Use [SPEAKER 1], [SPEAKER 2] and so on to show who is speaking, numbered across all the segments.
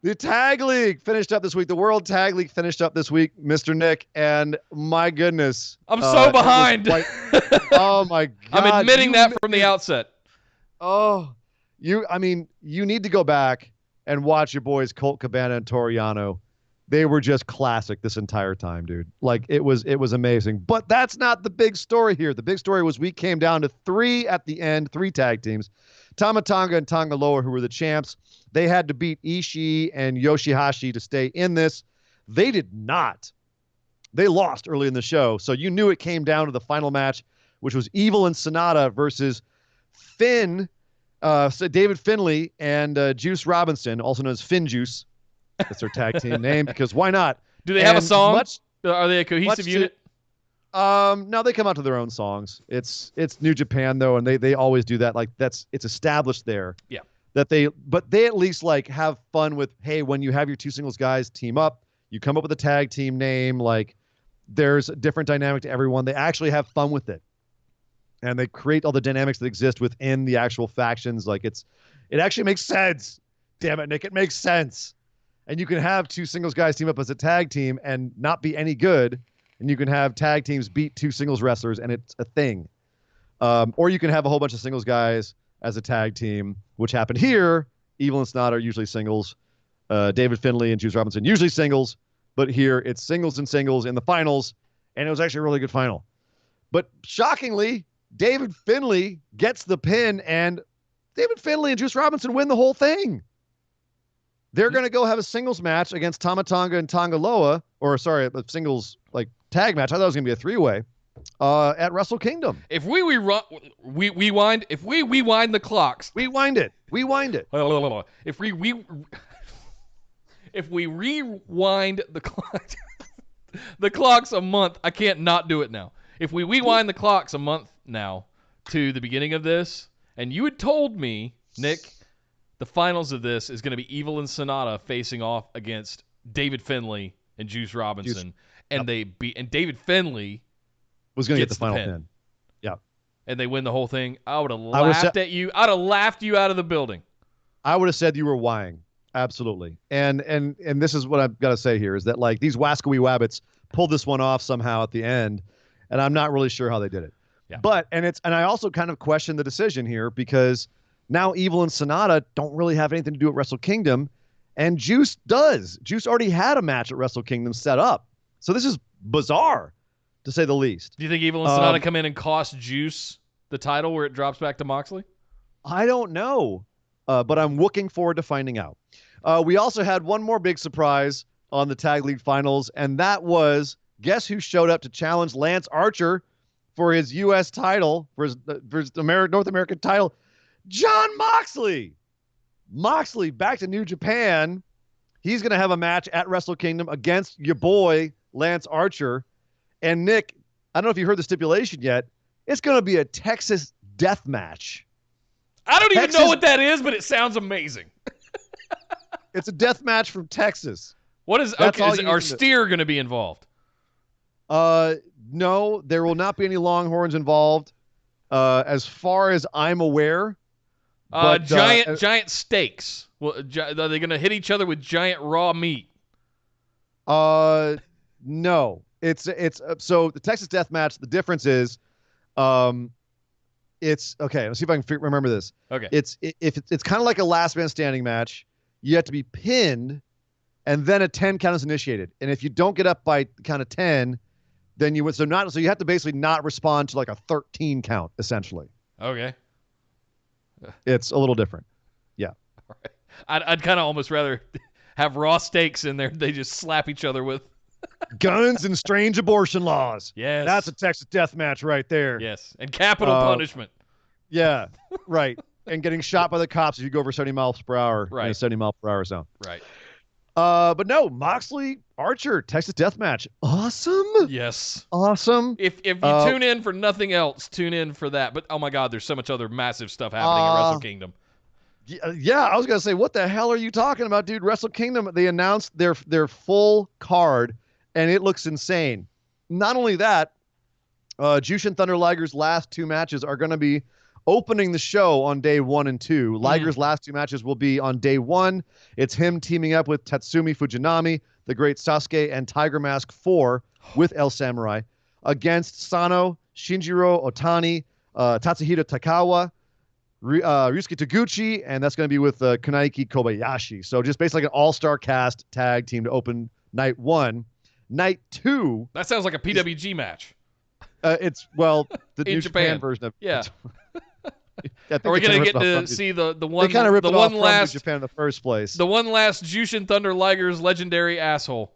[SPEAKER 1] The Tag League finished up this week. The World Tag League finished up this week, Mr. Nick, and my goodness.
[SPEAKER 2] I'm so behind.
[SPEAKER 1] Oh, my God.
[SPEAKER 2] I'm admitting that from the outset.
[SPEAKER 1] You need to go back and watch your boys Colt Cabana and Toriano. They were just classic this entire time, dude. Like, it was amazing. But that's not the big story here. The big story was we came down to 3 at the end, 3 tag teams. Tama Tonga and Tonga Loa, who were the champs, they had to beat Ishii and Yoshihashi to stay in this. They did not. They lost early in the show, so you knew it came down to the final match, which was Evil and Sonata versus David Finlay and Juice Robinson, also known as Finn Juice. That's their tag team name, because why not?
[SPEAKER 2] Do they have a song? Are they a cohesive unit?
[SPEAKER 1] No, they come out to their own songs. It's New Japan though, and they always do that. Like it's established there.
[SPEAKER 2] Yeah.
[SPEAKER 1] But they at least like have fun with, hey, when you have your 2 singles guys team up, you come up with a tag team name. Like there's a different dynamic to everyone. They actually have fun with it, and they create all the dynamics that exist within the actual factions. Like it actually makes sense. Damn it, Nick, it makes sense. And you can have 2 singles guys team up as a tag team and not be any good. And you can have tag teams beat 2 singles wrestlers, and it's a thing. Or you can have a whole bunch of singles guys as a tag team, which happened here. Evil and Sonata are usually singles. David Finlay and Juice Robinson usually singles. But here it's singles and singles in the finals. And it was actually a really good final. But shockingly, David Finlay gets the pin, and David Finlay and Juice Robinson win the whole thing. They're going to go have a singles match against Tama Tonga and Tonga Loa, a singles like tag match. I thought it was going to be a 3-way at Wrestle Kingdom.
[SPEAKER 2] If we rewind the clocks,
[SPEAKER 1] rewind it.
[SPEAKER 2] If we rewind the clock, the clocks a month. I can't not do it now. If we rewind the clocks a month now to the beginning of this, and you had told me, Nick, the finals of this is going to be Evil and Sonata facing off against David Finlay and Juice Robinson, and David Finlay
[SPEAKER 1] was going to get the final pin. Yeah,
[SPEAKER 2] and they win the whole thing. I would have laughed at you. I'd have laughed you out of the building.
[SPEAKER 1] I would have said you were lying. Absolutely. And this is what I've got to say here is that like these Wascowee Wabbits pulled this one off somehow at the end, and I'm not really sure how they did it.
[SPEAKER 2] Yeah.
[SPEAKER 1] But and I also kind of question the decision here because now Evil and Sonata don't really have anything to do at Wrestle Kingdom, and Juice does. Juice already had a match at Wrestle Kingdom set up. So this is bizarre, to say the least.
[SPEAKER 2] Do you think Evil and Sonata come in and cost Juice the title where it drops back to Moxley?
[SPEAKER 1] I don't know, but I'm looking forward to finding out. We also had one more big surprise on the Tag League Finals, and that was, guess who showed up to challenge Lance Archer for his U.S. title, for his North American title? Jon Moxley. Moxley back to New Japan. He's going to have a match at Wrestle Kingdom against your boy, Lance Archer. And Nick, I don't know if you heard the stipulation yet. It's going to be a Texas death match.
[SPEAKER 2] I don't even know what that is, but it sounds amazing.
[SPEAKER 1] It's a death match from Texas.
[SPEAKER 2] What is our steer going to be involved?
[SPEAKER 1] No, there will not be any Longhorns involved, as far as I'm aware.
[SPEAKER 2] Giant steaks. Well, are they going to hit each other with giant raw meat?
[SPEAKER 1] No. It's so the Texas death match. The difference is, it's okay. Let's see if I can remember this.
[SPEAKER 2] Okay.
[SPEAKER 1] It's kind of like a last man standing match. You have to be pinned, and then a 10 count is initiated. And if you don't get up by the count of 10, then you win. So you have to basically not respond to like a 13 count essentially.
[SPEAKER 2] Okay.
[SPEAKER 1] It's a little different. Yeah.
[SPEAKER 2] All right. I'd kind of almost rather have raw steaks in there. They just slap each other with
[SPEAKER 1] guns and strange abortion laws.
[SPEAKER 2] Yes.
[SPEAKER 1] That's a Texas death match right there.
[SPEAKER 2] Yes. And capital punishment.
[SPEAKER 1] Yeah. Right. And getting shot by the cops if you go over 70 miles per hour in a 70 mile per hour zone.
[SPEAKER 2] Right.
[SPEAKER 1] But no, Moxley Archer Texas death match. Awesome.
[SPEAKER 2] Yes.
[SPEAKER 1] Awesome.
[SPEAKER 2] If you tune in for nothing else, tune in for that. But oh my God, there's so much other massive stuff happening at Wrestle Kingdom.
[SPEAKER 1] Yeah, I was gonna say, what the hell are you talking about, dude? Wrestle Kingdom, they announced their full card, and it looks insane. Not only that, Jushin Thunder Liger's last 2 matches are gonna be Opening the show on day 1 and 2, Liger's last 2 matches will be on day 1. It's him teaming up with Tatsumi Fujinami, the Great Sasuke, and Tiger Mask 4 with El Samurai against Sano, Shinjiro Otani, Tatsuhito Takawa, Ryusuke Taguchi, and that's going to be with Kunaiki Kobayashi. So just basically like an all-star cast tag team to open night 1. Night 2.
[SPEAKER 2] That sounds like a PWG match.
[SPEAKER 1] It's, well, the
[SPEAKER 2] In
[SPEAKER 1] New Japan version of it.
[SPEAKER 2] Yeah.
[SPEAKER 1] Are
[SPEAKER 2] we going to get to see the one?
[SPEAKER 1] They kind of ripped
[SPEAKER 2] the
[SPEAKER 1] it
[SPEAKER 2] one
[SPEAKER 1] off
[SPEAKER 2] last
[SPEAKER 1] from New Japan in the first place.
[SPEAKER 2] The one last Jushin Thunder Liger's legendary asshole.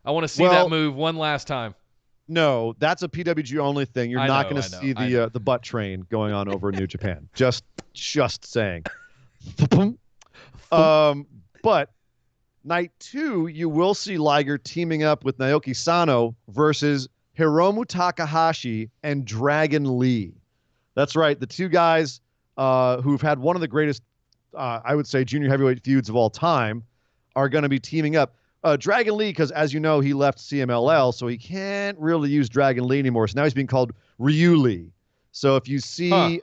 [SPEAKER 2] I want to see that move one last time.
[SPEAKER 1] No, that's a PWG only thing. You're not going to see the butt train going on over in New Japan. Just saying. But night 2, you will see Liger teaming up with Naoki Sano versus Hiromu Takahashi and Dragon Lee. That's right. The 2 guys who've had one of the greatest, I would say, junior heavyweight feuds of all time are going to be teaming up. Dragon Lee, because as you know, he left CMLL, so he can't really use Dragon Lee anymore. So now he's being called Ryu Lee. So if you see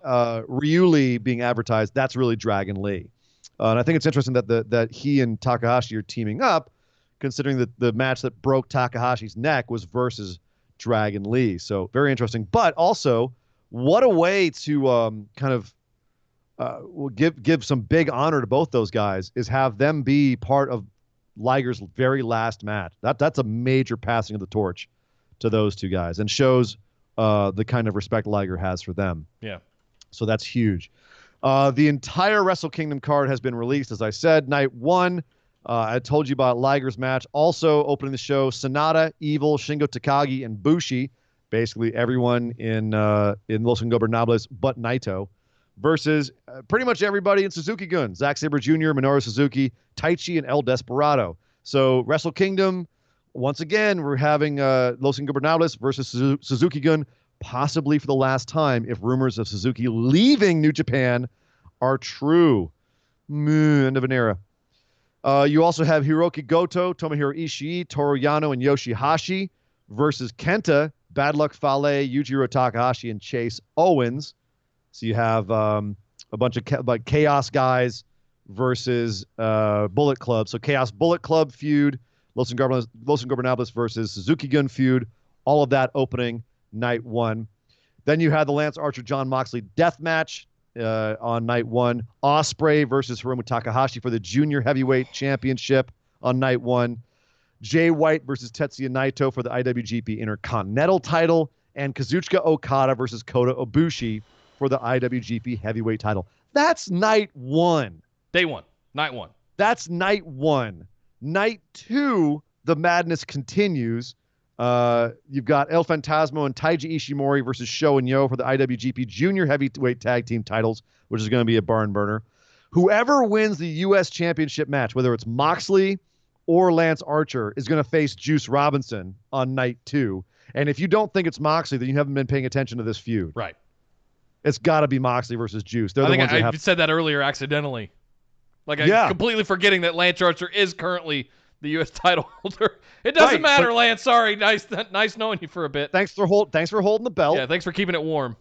[SPEAKER 1] Ryu Lee being advertised, that's really Dragon Lee. And I think it's interesting that he and Takahashi are teaming up, considering that the match that broke Takahashi's neck was versus Dragon Lee. So very interesting. But also, what a way to kind of give some big honor to both those guys is have them be part of Liger's very last match. That's a major passing of the torch to those 2 guys and shows the kind of respect Liger has for them.
[SPEAKER 2] Yeah.
[SPEAKER 1] So that's huge. The entire Wrestle Kingdom card has been released, as I said. Night 1, I told you about Liger's match. Also opening the show, Sonata, Evil, Shingo Takagi, and Bushi. Basically everyone in Los Ingobernables but Naito, versus pretty much everybody in Suzuki-gun. Zack Sabre Jr., Minoru Suzuki, Taichi, and El Desperado. So Wrestle Kingdom, once again, we're having Los Ingobernables versus Suzuki-gun, possibly for the last time if rumors of Suzuki leaving New Japan are true. End of an era. You also have Hiroki Goto, Tomohiro Ishii, Toru Yano, and Yoshihashi versus Kenta, Bad Luck Fale, Yujiro Takahashi, and Chase Owens. So you have a bunch of Chaos guys versus Bullet Club. So Chaos Bullet Club feud, Los Ingobernables versus Suzuki-gun feud, all of that opening night 1. Then you had the Lance Archer John Moxley death match on night 1. Ospreay versus Hiromu Takahashi for the Junior Heavyweight Championship on night 1. Jay White versus Tetsuya Naito for the IWGP Intercontinental title, and Kazuchika Okada versus Kota Ibushi for the IWGP Heavyweight title. That's night 1.
[SPEAKER 2] Day 1. Night 1.
[SPEAKER 1] That's night 1. Night 2, the madness continues. You've got El Fantasmo and Taiji Ishimori versus Sho and Yo for the IWGP Junior Heavyweight Tag Team titles, which is going to be a barn burner. Whoever wins the U.S. Championship match, whether it's Moxley or Lance Archer, is going to face Juice Robinson on night 2. And if you don't think it's Moxley, then you haven't been paying attention to this feud.
[SPEAKER 2] Right.
[SPEAKER 1] It's got to be Moxley versus Juice. They're
[SPEAKER 2] I
[SPEAKER 1] the
[SPEAKER 2] think
[SPEAKER 1] ones that
[SPEAKER 2] I
[SPEAKER 1] have.
[SPEAKER 2] said that earlier accidentally. Like I'm completely forgetting that Lance Archer is currently the U.S. title holder. It doesn't matter, Lance. Sorry. Nice knowing you for a bit.
[SPEAKER 1] Thanks for holding the belt.
[SPEAKER 2] Yeah, thanks for keeping it warm.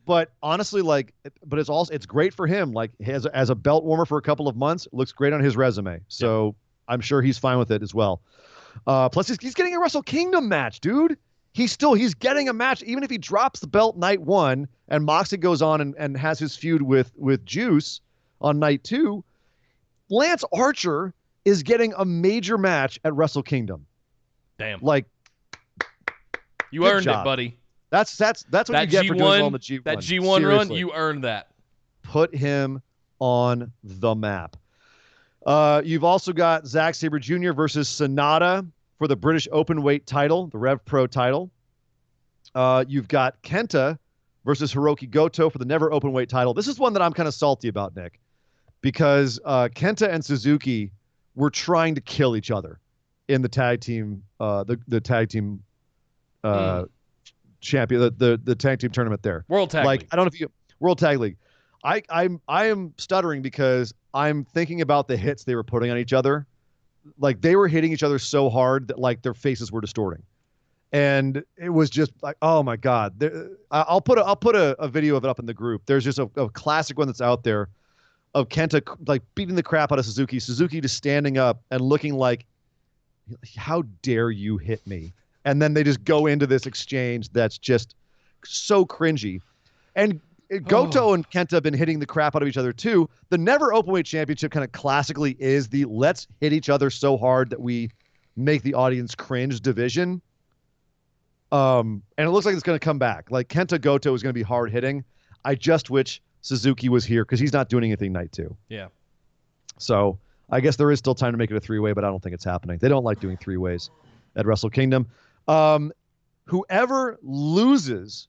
[SPEAKER 1] But honestly, it's great for him. Like as a belt warmer for a couple of months, it looks great on his resume. So I'm sure he's fine with it as well. Plus, he's getting a Wrestle Kingdom match, dude. He's getting a match, even if he drops the belt night 1 and Moxley goes on and has his feud with Juice on night 2. Lance Archer is getting a major match at Wrestle Kingdom.
[SPEAKER 2] Damn.
[SPEAKER 1] Like,
[SPEAKER 2] you earned it, buddy.
[SPEAKER 1] That's what you get for doing well on the G1.
[SPEAKER 2] That G1
[SPEAKER 1] Seriously.
[SPEAKER 2] run, you earned that.
[SPEAKER 1] Put him on the map. You've also got Zack Sabre Jr. versus Sonata for the British Openweight title, the Rev Pro title. You've got Kenta versus Hiroki Goto for the Never Openweight title. This is one that I'm kind of salty about, Nick, because Kenta and Suzuki were trying to kill each other in the tag team, the tag team champion, the tag team tournament there.
[SPEAKER 2] World Tag League.
[SPEAKER 1] I don't know if you World Tag League. I am stuttering because I'm thinking about the hits they were putting on each other. Like they were hitting each other so hard that like their faces were distorting. And it was just like, oh my God. I'll put a video of it up in the group. There's just a classic one that's out there of Kenta like beating the crap out of Suzuki. Suzuki just standing up and looking like, how dare you hit me? And then they just go into this exchange that's just so cringy. And Goto and Kenta have been hitting the crap out of each other too. The Never Openweight Championship kind of classically is the let's hit each other so hard that we make the audience cringe division. And it looks like it's going to come back. Like Kenta Goto is going to be hard hitting. I just wish Suzuki was here because he's not doing anything night 2.
[SPEAKER 2] Yeah.
[SPEAKER 1] So I guess there is still time to make it a 3-way, but I don't think it's happening. They don't like doing 3-ways at Wrestle Kingdom. Whoever loses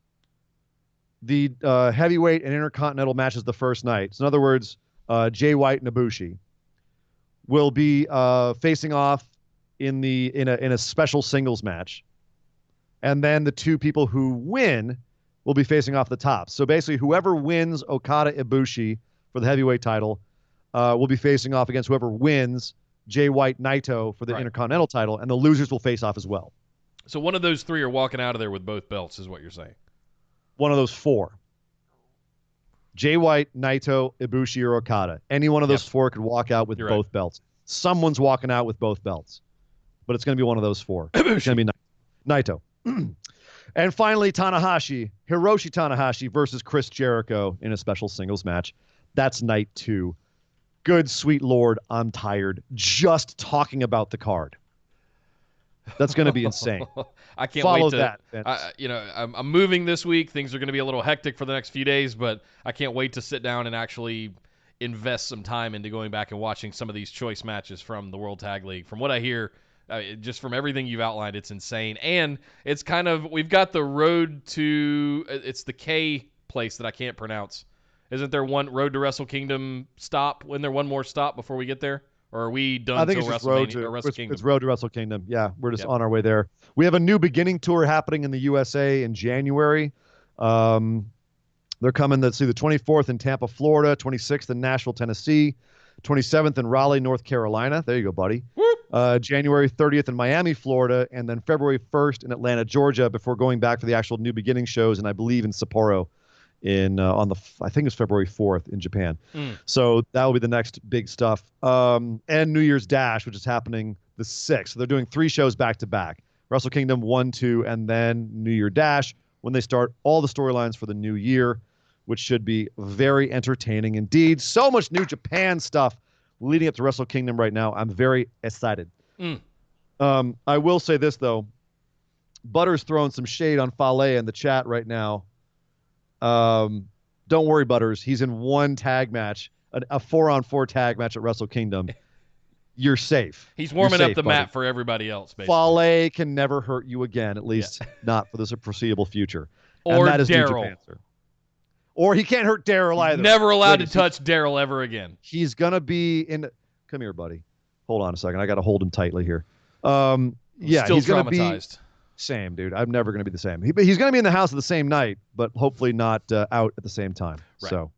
[SPEAKER 1] the heavyweight and intercontinental matches the first night, so in other words, Jay White and Ibushi, will be facing off in a special singles match. And then the 2 people who win will be facing off the top. So basically, whoever wins Okada Ibushi for the heavyweight title will be facing off against whoever wins Jay White Naito for the Intercontinental title, and the losers will face off as well.
[SPEAKER 2] So one of those 3 are walking out of there with both belts, is what you're saying.
[SPEAKER 1] One of those 4. Jay White, Naito, Ibushi, or Okada. Any one of those 4 could walk out with both belts. Someone's walking out with both belts. But it's going to be one of those 4. It's going to be Naito. And finally, Hiroshi Tanahashi versus Chris Jericho in a special singles match. That's night 2. Good sweet Lord, I'm tired just talking about the card. That's going to be insane.
[SPEAKER 2] I can't
[SPEAKER 1] Follow
[SPEAKER 2] wait to
[SPEAKER 1] that.
[SPEAKER 2] I'm moving this week. Things are going to be a little hectic for the next few days, but I can't wait to sit down and actually invest some time into going back and watching some of these choice matches from the World Tag League. From what I hear, just from everything you've outlined, it's insane. And it's kind of, we've got the road to, it's the K place that I can't pronounce. Isn't there one Road to Wrestle Kingdom stop? Isn't there one more stop before we get there? Or are we done
[SPEAKER 1] I think
[SPEAKER 2] till
[SPEAKER 1] it's
[SPEAKER 2] Wrestle
[SPEAKER 1] Kingdom.
[SPEAKER 2] Kingdom?
[SPEAKER 1] It's Road to Wrestle Kingdom. Yeah, we're just on our way there. We have a new beginning tour happening in the USA in January. They're coming, let's see, the 24th in Tampa, Florida, 26th in Nashville, Tennessee, 27th in Raleigh, North Carolina. There you go, buddy. January 30th in Miami, Florida, and then February 1st in Atlanta, Georgia, before going back for the actual new beginning shows, and I believe in Sapporo I think it's February 4th in Japan. So that will be the next big stuff. And New Year's Dash, which is happening the 6th. So they're doing 3 shows back to back. Wrestle Kingdom 1, 2, and then New Year Dash when they start all the storylines for the new year, which should be very entertaining indeed. So much New Japan stuff leading up to Wrestle Kingdom right now. I'm very excited. I will say this, though. Butter's throwing some shade on Fale in the chat right now. Don't worry, Butters. He's in one tag match, a 4-on-4 tag match at Wrestle Kingdom. You're safe.
[SPEAKER 2] He's warming
[SPEAKER 1] You're
[SPEAKER 2] up the
[SPEAKER 1] buddy.
[SPEAKER 2] mat for everybody else, basically.
[SPEAKER 1] Fale can never hurt you again, at least not for the foreseable future.
[SPEAKER 2] Or
[SPEAKER 1] and that is New
[SPEAKER 2] Daryl.
[SPEAKER 1] Japan, sir. Or he can't hurt Daryl either.
[SPEAKER 2] Never allowed to touch Daryl ever again.
[SPEAKER 1] He's going to be in... Come here, buddy. Hold on a second. I got to hold him tightly here. Yeah,
[SPEAKER 2] still
[SPEAKER 1] he's going to be...
[SPEAKER 2] traumatized.
[SPEAKER 1] Same, dude. I'm never going to be the same. He's going to be in the house at the same night, but hopefully not out at the same time.
[SPEAKER 2] Right.
[SPEAKER 1] So...